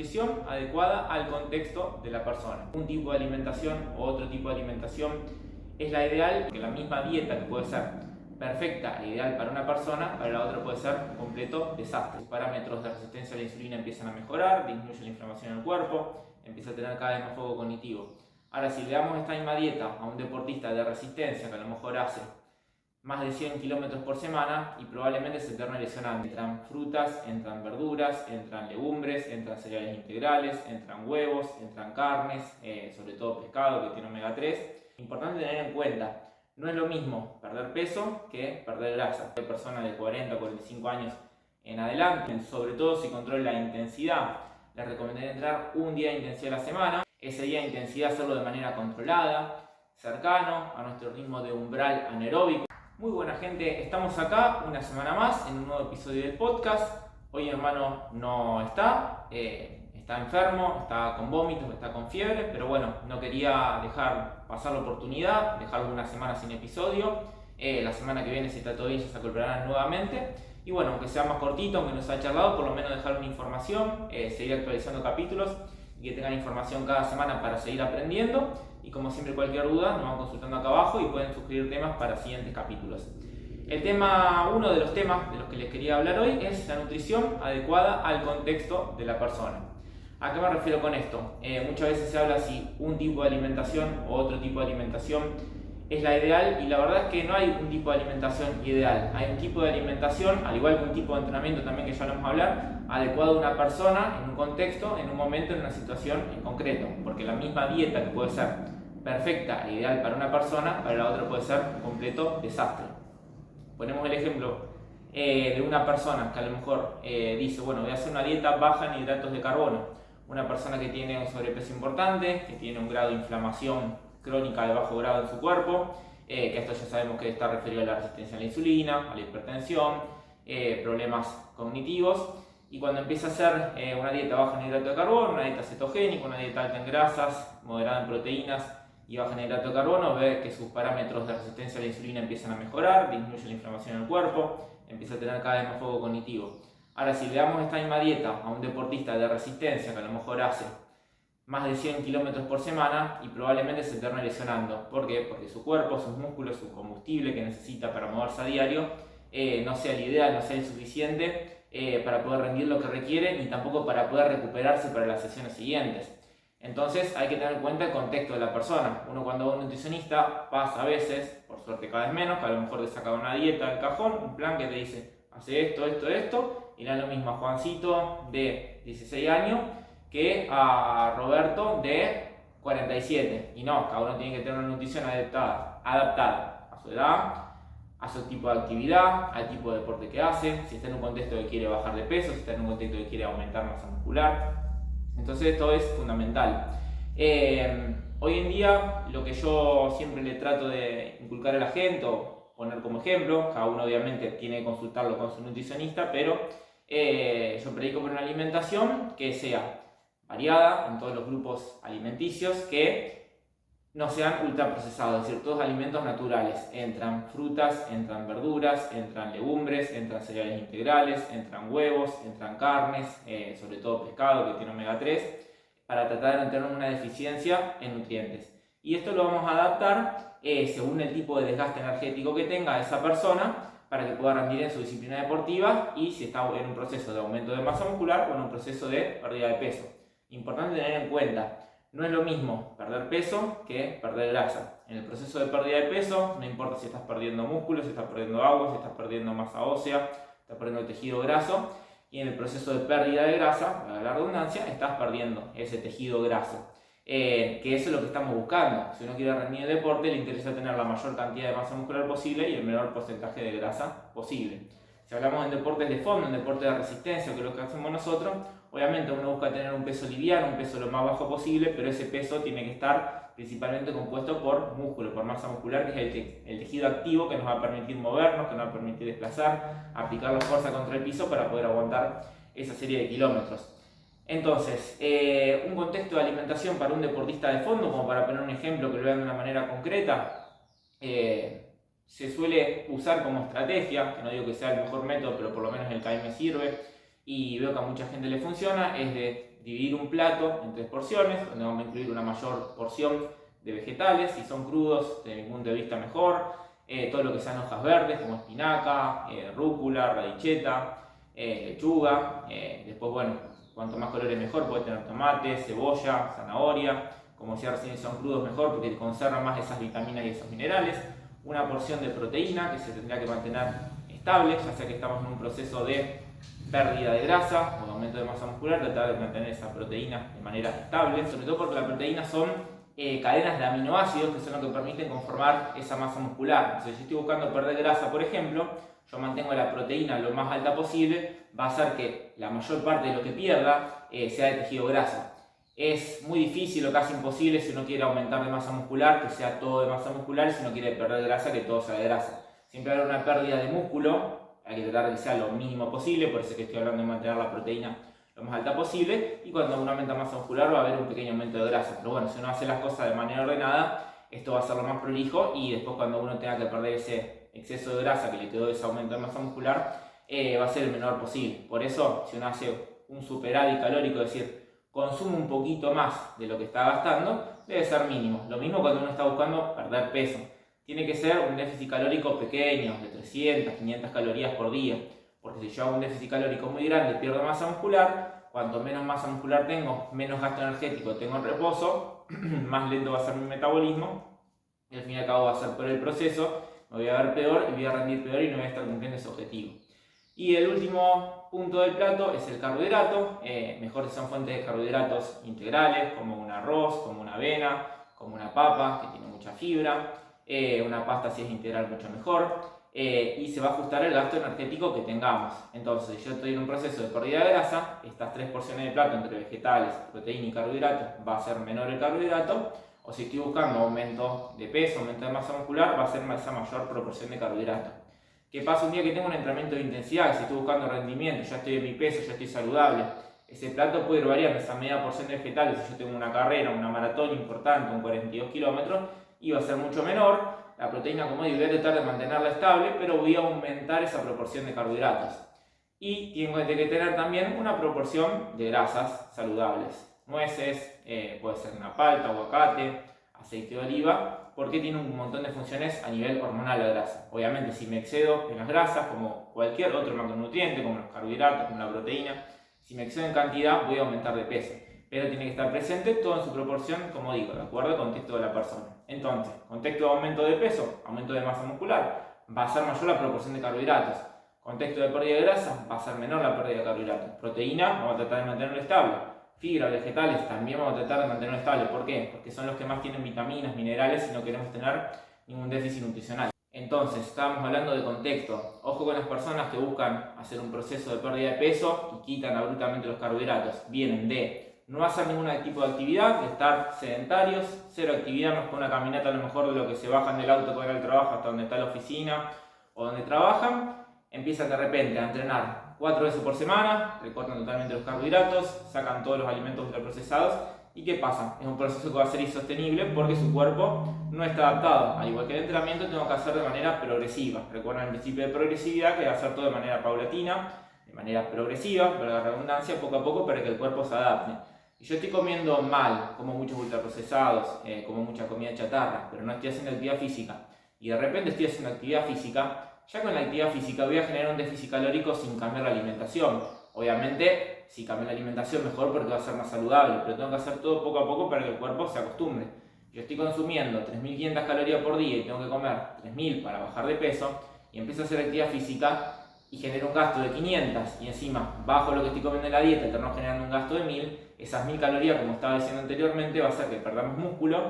nutrición adecuada al contexto de la persona. Un tipo de alimentación o otro tipo de alimentación es la ideal, que la misma dieta que puede ser perfecta e ideal para una persona, para la otra puede ser un completo desastre. Los parámetros de resistencia a la insulina empiezan a mejorar, disminuye la inflamación en el cuerpo, empieza a tener cada vez más foco cognitivo. Ahora, si le damos esta misma dieta a un deportista de resistencia que a lo mejor hace más de 100 kilómetros por semana y probablemente se termine lesionando. Entran frutas, entran verduras, entran legumbres, entran cereales integrales, entran huevos, entran carnes, sobre todo pescado que tiene omega 3. Importante tener en cuenta, no es lo mismo perder peso que perder grasa. Hay personas de 40 o 45 años en adelante, sobre todo si controla la intensidad, les recomendaría entrar un día de intensidad a la semana. Ese día de intensidad hacerlo de manera controlada, cercano a nuestro ritmo de umbral anaeróbico. Muy buena gente, estamos acá una semana más en un nuevo episodio del podcast. Hoy hermano no está, está enfermo, está con vómitos, está con fiebre, pero bueno, no quería dejar pasar la oportunidad, dejarlo una semana sin episodio. La semana que viene, si está todo bien, ya se incorporarán nuevamente. Y bueno, aunque sea más cortito, aunque nos haya charlado, por lo menos dejar una información, seguir actualizando capítulos y que tengan información cada semana para seguir aprendiendo. Y como siempre, cualquier duda nos van consultando acá abajo y pueden sugerir temas para siguientes capítulos. Uno de los temas de los que les quería hablar hoy es la nutrición adecuada al contexto de la persona. ¿A qué me refiero con esto? Muchas veces se habla si un tipo de alimentación o otro tipo de alimentación es la ideal, y la verdad es que no hay un tipo de alimentación ideal. Hay un tipo de alimentación, al igual que un tipo de entrenamiento también, que ya lo vamos a hablar, adecuado a una persona, en un contexto, en un momento, en una situación en concreto. Porque la misma dieta que puede ser perfecta e ideal para una persona, para la otra puede ser un completo desastre. Ponemos el ejemplo de una persona que a lo mejor dice, bueno, voy a hacer una dieta baja en hidratos de carbono. Una persona que tiene un sobrepeso importante, que tiene un grado de inflamación crónica de bajo grado en su cuerpo, que esto ya sabemos que está referido a la resistencia a la insulina, a la hipertensión, problemas cognitivos. Y cuando empieza a hacer una dieta baja en hidrato de carbono, una dieta cetogénica, una dieta alta en grasas, moderada en proteínas y baja en hidrato de carbono, ve que sus parámetros de resistencia a la insulina empiezan a mejorar, disminuye la inflamación en el cuerpo, empieza a tener cada vez más foco cognitivo. Ahora, si le damos esta misma dieta a un deportista de resistencia que a lo mejor hace más de 100 kilómetros por semana y probablemente se termine lesionando. ¿Por qué? Porque su cuerpo, sus músculos, su combustible que necesita para moverse a diario no sea el ideal, no sea el suficiente para poder rendir lo que requiere, ni tampoco para poder recuperarse para las sesiones siguientes. Entonces hay que tener en cuenta el contexto de la persona. Uno cuando va a un nutricionista pasa a veces, por suerte cada vez menos, que a lo mejor te saca una dieta del cajón, un plan que te dice hace esto, esto, esto, y no es lo mismo a Juancito de 16 años que a Roberto de 47. Y no, cada uno tiene que tener una nutrición adaptada a su edad, a su tipo de actividad, al tipo de deporte que hace, si está en un contexto que quiere bajar de peso, si está en un contexto que quiere aumentar masa muscular. Entonces esto es fundamental. Hoy en día lo que yo siempre le trato de inculcar a la gente, o poner como ejemplo, cada uno obviamente tiene que consultarlo con su nutricionista, pero yo predico por una alimentación que sea variada en todos los grupos alimenticios, que no sean ultraprocesados, es decir, todos alimentos naturales. Entran frutas, entran verduras, entran legumbres, entran cereales integrales, entran huevos, entran carnes, sobre todo pescado que tiene omega 3, para tratar de no tener una deficiencia en nutrientes. Y esto lo vamos a adaptar según el tipo de desgaste energético que tenga esa persona, para que pueda rendir en su disciplina deportiva y si está en un proceso de aumento de masa muscular o en un proceso de pérdida de peso. Importante tener en cuenta, no es lo mismo perder peso que perder grasa. En el proceso de pérdida de peso, no importa si estás perdiendo músculo, si estás perdiendo agua, si estás perdiendo masa ósea, estás perdiendo tejido graso. Y en el proceso de pérdida de grasa, para la redundancia, estás perdiendo ese tejido graso. Que eso es lo que estamos buscando. Si uno quiere rendir en el deporte, le interesa tener la mayor cantidad de masa muscular posible y el menor porcentaje de grasa posible. Si hablamos en deportes de fondo, en deportes de resistencia, que es lo que hacemos nosotros, obviamente uno busca tener un peso liviano, un peso lo más bajo posible, pero ese peso tiene que estar principalmente compuesto por músculo, por masa muscular, que es el tejido activo que nos va a permitir movernos, que nos va a permitir desplazar, aplicar la fuerza contra el piso para poder aguantar esa serie de kilómetros. Entonces, un contexto de alimentación para un deportista de fondo, como para poner un ejemplo que lo vean de una manera concreta, se suele usar como estrategia, que no digo que sea el mejor método, pero por lo menos el que a mí me sirve y veo que a mucha gente le funciona, es de dividir un plato en 3 porciones, donde vamos a incluir una mayor porción de vegetales. Si son crudos, desde mi punto de vista mejor. Todo lo que sean hojas verdes, como espinaca, rúcula, radicheta, lechuga. Después, bueno, cuanto más colores mejor, puede tener tomate, cebolla, zanahoria. Como decía recién, si son crudos mejor porque conservan más esas vitaminas y esos minerales. Una porción de proteína que se tendrá que mantener estable, ya sea que estamos en un proceso de pérdida de grasa o de aumento de masa muscular, tratar de mantener esa proteína de manera estable, sobre todo porque las proteínas son cadenas de aminoácidos que son lo que permiten conformar esa masa muscular. Entonces, si estoy buscando perder grasa, por ejemplo, yo mantengo la proteína lo más alta posible, va a hacer que la mayor parte de lo que pierda sea de tejido grasa. Es muy difícil o casi imposible, si uno quiere aumentar de masa muscular, que sea todo de masa muscular, y si uno quiere perder grasa, que todo sea de grasa. Siempre habrá una pérdida de músculo, hay que tratar de que sea lo mínimo posible, por eso es que estoy hablando de mantener la proteína lo más alta posible, y cuando uno aumenta masa muscular va a haber un pequeño aumento de grasa. Pero bueno, si uno hace las cosas de manera ordenada, esto va a ser lo más prolijo, y después cuando uno tenga que perder ese exceso de grasa que le quedó de ese aumento de masa muscular, va a ser el menor posible. Por eso, si uno hace un superávit calórico, es decir, consume un poquito más de lo que está gastando, debe ser mínimo. Lo mismo cuando uno está buscando perder peso. Tiene que ser un déficit calórico pequeño, de 300, 500 calorías por día. Porque si yo hago un déficit calórico muy grande, pierdo masa muscular. Cuanto menos masa muscular tengo, menos gasto energético tengo en reposo, más lento va a ser mi metabolismo. Y al fin y al cabo va a ser peor el proceso, me voy a ver peor y voy a rendir peor y no voy a estar cumpliendo ese objetivo. Y el último punto del plato es el carbohidrato. Mejor si son fuentes de carbohidratos integrales, como un arroz, como una avena, como una papa, que tiene mucha fibra. Una pasta, si es integral, mucho mejor. Y se va a ajustar el gasto energético que tengamos. Entonces, si yo estoy en un proceso de pérdida de grasa, estas 3 porciones de plato entre vegetales, proteína y carbohidratos, va a ser menor el carbohidrato. O si estoy buscando aumento de peso, aumento de masa muscular, va a ser esa mayor proporción de carbohidratos. ¿Qué pasa un día que tengo un entrenamiento de intensidad? Si estoy buscando rendimiento, ya estoy en mi peso, ya estoy saludable, ese plato puede ir variando esa media porción de vegetales. Si yo tengo una carrera, una maratón importante, un 42 kilómetros, iba a ser mucho menor. La proteína, como digo, voy a tratar de mantenerla estable, pero voy a aumentar esa proporción de carbohidratos. Y tengo que tener también una proporción de grasas saludables. Nueces, puede ser una palta, aguacate, aceite de oliva, porque tiene un montón de funciones a nivel hormonal la grasa. Obviamente, si me excedo en las grasas, como cualquier otro macronutriente, como los carbohidratos, como la proteína, si me excedo en cantidad, voy a aumentar de peso. Pero tiene que estar presente todo en su proporción, como digo, de acuerdo al contexto de la persona. Entonces, contexto de aumento de peso, aumento de masa muscular, va a ser mayor la proporción de carbohidratos. Contexto de pérdida de grasa, va a ser menor la pérdida de carbohidratos. Proteína, vamos a tratar de mantenerlo estable. Fibra, vegetales, también vamos a tratar de mantenerlo estable. ¿Por qué? Porque son los que más tienen vitaminas, minerales, y no queremos tener ningún déficit nutricional. Entonces, estábamos hablando de contexto. Ojo con las personas que buscan hacer un proceso de pérdida de peso y quitan abruptamente los carbohidratos. Vienen de no hacer ningún tipo de actividad, de estar sedentarios, cero actividad, más con una caminata a lo mejor de lo que se bajan del auto para ir al trabajo hasta donde está la oficina o donde trabajan. Empiezan de repente a entrenar 4 veces por semana, recortan totalmente los carbohidratos, sacan todos los alimentos ultraprocesados. ¿Y qué pasa? Es un proceso que va a ser insostenible porque su cuerpo no está adaptado. Al igual que el entrenamiento, tengo que hacer de manera progresiva. Recuerden el principio de progresividad, que va a hacer todo de manera paulatina, de manera progresiva, pero la redundancia, poco a poco, para que el cuerpo se adapte. Y yo estoy comiendo mal, como muchos ultraprocesados, como mucha comida chatarra, pero no estoy haciendo actividad física. Y de repente estoy haciendo actividad física. Ya con la actividad física voy a generar un déficit calórico sin cambiar la alimentación. Obviamente, si cambio la alimentación mejor porque va a ser más saludable, pero tengo que hacer todo poco a poco para que el cuerpo se acostumbre. Yo estoy consumiendo 3.500 calorías por día y tengo que comer 3.000 para bajar de peso, y empiezo a hacer actividad física y genero un gasto de 500 y encima bajo lo que estoy comiendo en la dieta y termino generando un gasto de 1.000, esas 1.000 calorías, como estaba diciendo anteriormente, va a hacer que perdamos músculo,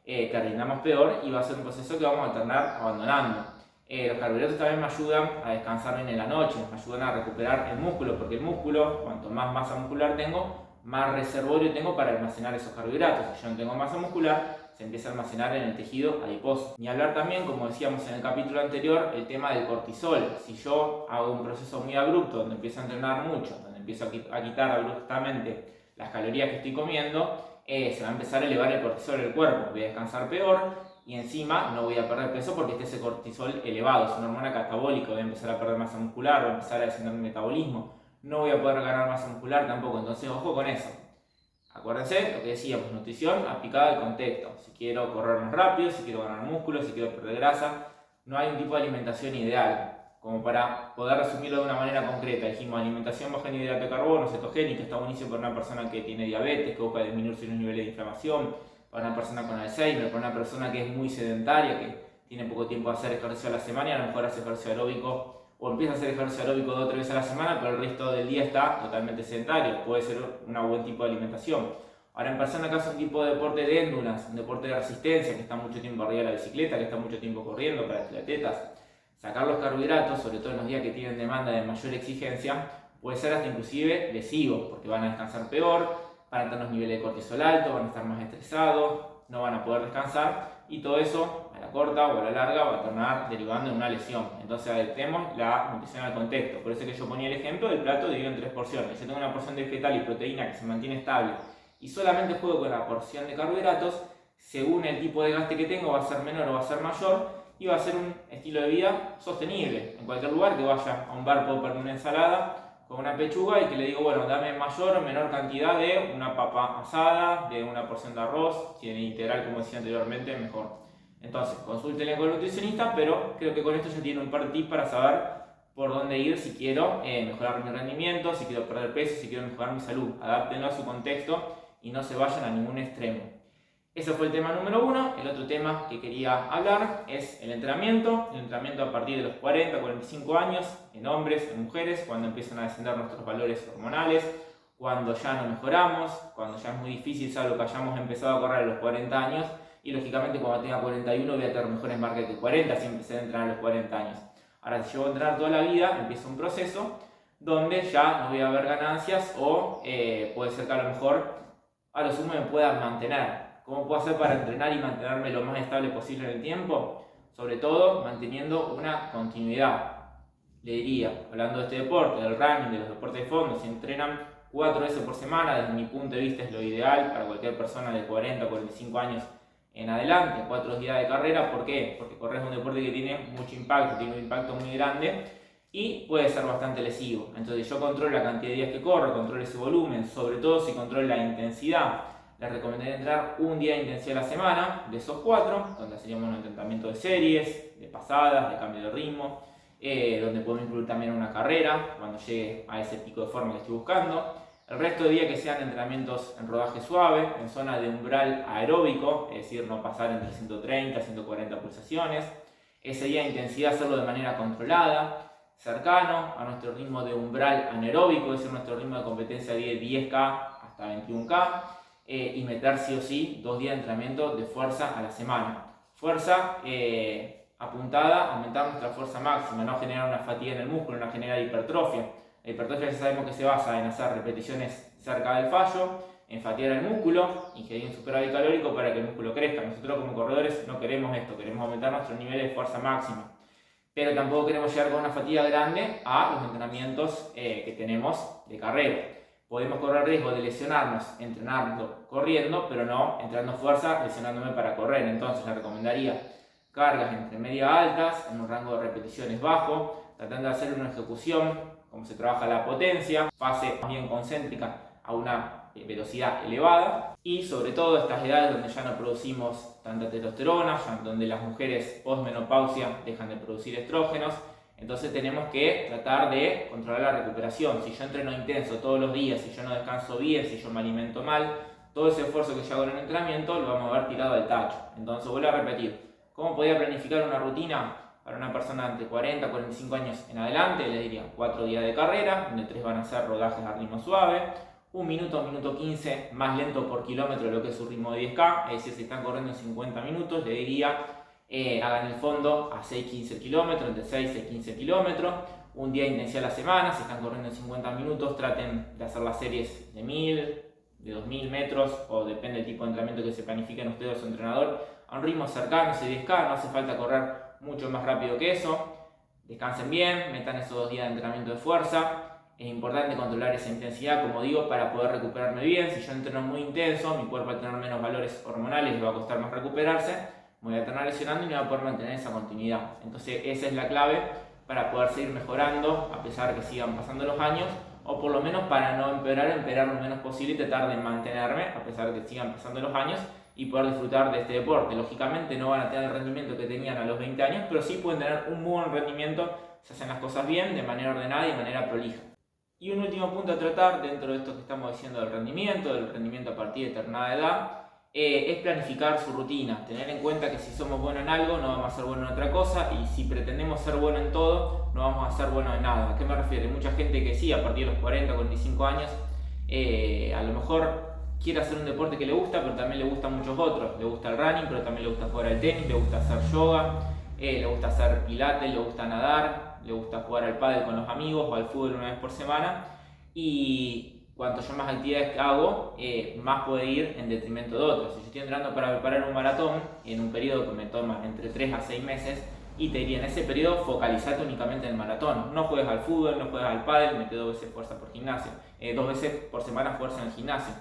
que rindamos peor, y va a ser un proceso que vamos a terminar abandonando. Los carbohidratos también me ayudan a descansar bien en la noche, me ayudan a recuperar el músculo, porque el músculo, cuanto más masa muscular tengo, más reservorio tengo para almacenar esos carbohidratos. Si yo no tengo masa muscular, se empieza a almacenar en el tejido adiposo. Ni hablar también, como decíamos en el capítulo anterior, el tema del cortisol. Si yo hago un proceso muy abrupto, donde empiezo a entrenar mucho, donde empiezo a quitar abruptamente las calorías que estoy comiendo, se va a empezar a elevar el cortisol del cuerpo, voy a descansar peor, y encima no voy a perder peso porque esté ese cortisol elevado, es una hormona catabólica, voy a empezar a perder masa muscular, voy a empezar a descender mi metabolismo, no voy a poder ganar masa muscular tampoco. Entonces ojo con eso. Acuérdense lo que decíamos, nutrición aplicada al contexto. Si quiero correr más rápido, si quiero ganar músculo, si quiero perder grasa, no hay un tipo de alimentación ideal. Como para poder resumirlo de una manera concreta, dijimos alimentación baja en hidrato de carbono, cetogénica, está buenísimo para una persona que tiene diabetes, que busca disminuir sus niveles de inflamación, para una persona con Alzheimer, para una persona que es muy sedentaria, que tiene poco tiempo de hacer ejercicio a la semana y a lo mejor hace ejercicio aeróbico o empieza a hacer ejercicio aeróbico 2 o 3 veces a la semana, pero el resto del día está totalmente sedentario. Puede ser un buen tipo de alimentación. Ahora, en personas que hacen un tipo de deporte de endurance, un deporte de resistencia, que está mucho tiempo arriba de la bicicleta, que está mucho tiempo corriendo para atletas, sacar los carbohidratos, sobre todo en los días que tienen demanda de mayor exigencia, puede ser hasta inclusive lesivo, porque van a descansar peor, van a tener los niveles de cortisol altos, van a estar más estresados, no van a poder descansar, y todo eso a la corta o a la larga va a terminar derivando en una lesión. Entonces adaptemos la nutrición al contexto. Por eso que yo ponía el ejemplo del plato dividido en 3 porciones. Yo tengo una porción de vegetal y proteína que se mantiene estable y solamente juego con la porción de carbohidratos, según el tipo de gaste que tengo va a ser menor o va a ser mayor, y va a ser un estilo de vida sostenible. En cualquier lugar que vaya a un bar puedo pedir una ensalada con una pechuga y que le digo, bueno, dame mayor o menor cantidad de una papa asada, de una porción de arroz, si en integral, como decía anteriormente, mejor. Entonces, consúltenle con el nutricionista, pero creo que con esto ya tiene un par de tips para saber por dónde ir si quiero mejorar mi rendimiento, si quiero perder peso, si quiero mejorar mi salud. Adáptenlo a su contexto y no se vayan a ningún extremo. Ese fue el tema número 1. El otro tema que quería hablar es el entrenamiento. El entrenamiento a partir de los 40, 45 años, en hombres, en mujeres, cuando empiezan a descender nuestros valores hormonales, cuando ya no mejoramos, cuando ya es muy difícil, salvo que hayamos empezado a correr a los 40 años, y lógicamente cuando tenga 41 voy a tener mejores marcas que 40 si empecé a entrenar a los 40 años. Ahora, si yo voy a entrenar toda la vida, empieza un proceso donde ya no voy a ver ganancias o puede ser que a lo mejor a lo sumo me pueda mantener. ¿Cómo puedo hacer para entrenar y mantenerme lo más estable posible en el tiempo? Sobre todo manteniendo una continuidad. Le diría, hablando de este deporte, del running, de los deportes de fondo, si entrenan 4 veces por semana, desde mi punto de vista es lo ideal para cualquier persona de 40 o 45 años en adelante, 4 días de carrera. ¿Por qué? Porque correr es un deporte que tiene mucho impacto, tiene un impacto muy grande y puede ser bastante lesivo. Entonces yo controlo la cantidad de días que corro, controlo ese volumen, sobre todo si controlo la intensidad. Les recomendaría entrenar un día de intensidad a la semana, de esos 4, donde hacíamos un entrenamiento de series, de pasadas, de cambio de ritmo, donde podemos incluir también una carrera, cuando llegue a ese pico de forma que estoy buscando. El resto de días que sean entrenamientos en rodaje suave, en zona de umbral aeróbico, es decir, no pasar entre 130 y 140 pulsaciones. Ese día de intensidad hacerlo de manera controlada, cercano a nuestro ritmo de umbral anaeróbico, es decir, nuestro ritmo de competencia de 10K hasta 21K. Y meter sí o sí 2 días de entrenamiento de fuerza a la semana. Fuerza apuntada a aumentar nuestra fuerza máxima, no generar una fatiga en el músculo, no generar hipertrofia. La hipertrofia ya sabemos que se basa en hacer repeticiones cerca del fallo, en fatigar el músculo, ingerir un superávit calórico para que el músculo crezca. Nosotros como corredores no queremos esto, queremos aumentar nuestro nivel de fuerza máxima. Pero tampoco queremos llegar con una fatiga grande a los entrenamientos que tenemos de carrera. Podemos correr riesgo de lesionarnos entrenando corriendo, pero no entrenando fuerza lesionándome para correr. Entonces les recomendaría cargas entre media altas, en un rango de repeticiones bajo, tratando de hacer una ejecución, como se trabaja la potencia, fase más bien concéntrica a una velocidad elevada, y sobre todo estas edades donde ya no producimos tanta testosterona, donde las mujeres postmenopausia dejan de producir estrógenos. Entonces tenemos que tratar de controlar la recuperación. Si yo entreno intenso todos los días, si yo no descanso bien, si yo me alimento mal, todo ese esfuerzo que yo hago en el entrenamiento lo vamos a ver tirado al tacho. Entonces vuelvo a repetir, ¿cómo podría planificar una rutina para una persona de 40 a 45 años en adelante? Les diría 4 días de carrera, donde 3 van a ser rodajes a ritmo suave, 1 minuto, 1 minuto 15 más lento por kilómetro de lo que es su ritmo de 10K, es decir, si están corriendo en 50 minutos, le diría hagan el fondo a 6-15 kilómetros, entre 6 y 15 kilómetros, un día de intensidad a la semana. Si están corriendo en 50 minutos, traten de hacer las series de 1000, de 2000 metros, o depende del tipo de entrenamiento que se planifiquen ustedes o su entrenador, a un ritmo cercano, ese 10K, no hace falta correr mucho más rápido que eso. Descansen bien, metan esos 2 días de entrenamiento de fuerza. Es importante controlar esa intensidad, como digo, para poder recuperarme bien. Si yo entreno muy intenso, mi cuerpo al tener menos valores hormonales le va a costar más recuperarse, me voy a terminar lesionando y no voy a poder mantener esa continuidad. Entonces esa es la clave para poder seguir mejorando a pesar de que sigan pasando los años, o por lo menos para no empeorar lo menos posible y tratar de mantenerme, a pesar de que sigan pasando los años, y poder disfrutar de este deporte. Lógicamente no van a tener el rendimiento que tenían a los 20 años, pero sí pueden tener un buen rendimiento si hacen las cosas bien, de manera ordenada y de manera prolija. Y un último punto a tratar dentro de esto que estamos diciendo del rendimiento a partir de determinada edad, es planificar su rutina, tener en cuenta que si somos buenos en algo no vamos a ser buenos en otra cosa, y si pretendemos ser buenos en todo no vamos a ser buenos en nada. ¿A qué me refiero? Hay mucha gente que sí, a partir de los 40, 45 años, a lo mejor quiere hacer un deporte que le gusta, pero también le gustan muchos otros. Le gusta el running, pero también le gusta jugar al tenis, le gusta hacer yoga, le gusta hacer pilates, le gusta nadar, le gusta jugar al pádel con los amigos o al fútbol una vez por semana. Y cuanto yo más actividades hago, más puede ir en detrimento de otros. Si yo estoy entrenando para preparar un maratón, en un periodo que me toma entre 3 a 6 meses, y te diría, en ese periodo focalizate únicamente en el maratón. No juegues al fútbol, no juegues al pádel, mete 2 veces fuerza por gimnasio, 2 veces por semana fuerza en el gimnasio.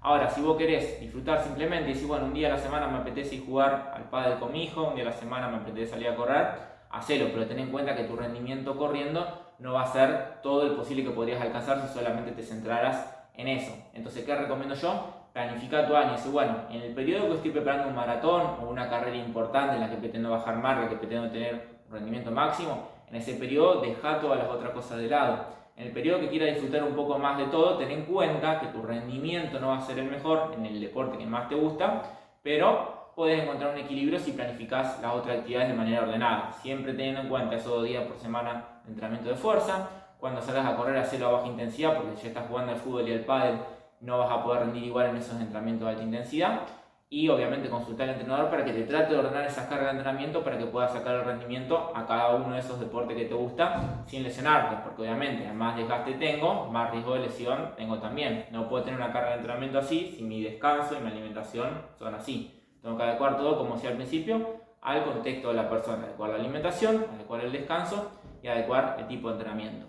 Ahora, si vos querés disfrutar simplemente y decís, bueno, un día a la semana me apetece ir jugar al pádel con mi hijo, un día a la semana me apetece salir a correr, hacelo, pero ten en cuenta que tu rendimiento corriendo no va a ser todo el posible que podrías alcanzar si solamente te centraras en eso. Entonces, ¿qué recomiendo yo? Planifica tu año. Dice, bueno, en el periodo que estoy preparando un maratón o una carrera importante en la que pretendo bajar marca, que pretendo tener un rendimiento máximo, en ese periodo deja todas las otras cosas de lado. En el periodo que quieras disfrutar un poco más de todo, ten en cuenta que tu rendimiento no va a ser el mejor en el deporte que más te gusta, pero puedes encontrar un equilibrio si planificas las otras actividades de manera ordenada, siempre teniendo en cuenta esos 2 días por semana de entrenamiento de fuerza. Cuando salgas a correr, hacelo a baja intensidad, porque si ya estás jugando al fútbol y al pádel no vas a poder rendir igual en esos entrenamientos de alta intensidad. Y obviamente consultar al entrenador para que te trate de ordenar esas cargas de entrenamiento para que puedas sacar el rendimiento a cada uno de esos deportes que te gusta sin lesionarte, porque obviamente más desgaste tengo, más riesgo de lesión tengo también. No puedo tener una carga de entrenamiento así si mi descanso y mi alimentación son así. Tengo que adecuar todo, como decía al principio, al contexto de la persona, adecuar la alimentación, adecuar el descanso y adecuar el tipo de entrenamiento.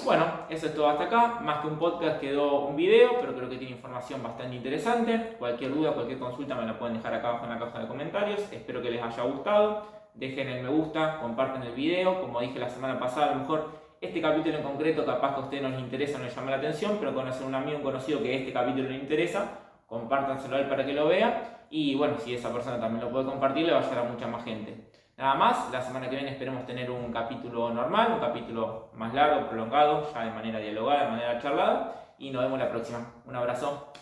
Bueno, eso es todo hasta acá. Más que un podcast quedó un video, pero creo que tiene información bastante interesante. Cualquier duda, cualquier consulta me la pueden dejar acá abajo en la caja de comentarios. Espero que les haya gustado. Dejen el me gusta, comparten el video. Como dije la semana pasada, a lo mejor este capítulo en concreto capaz que a ustedes no les interesa, no les llama la atención, pero conocer un amigo, un conocido que este capítulo le interesa, compártanselo a él para que lo vea. Y bueno, si esa persona también lo puede compartir, le va a llegar a mucha más gente. Nada más, la semana que viene esperemos tener un capítulo normal, un capítulo más largo, prolongado, ya de manera dialogada, de manera charlada, y nos vemos la próxima. Un abrazo.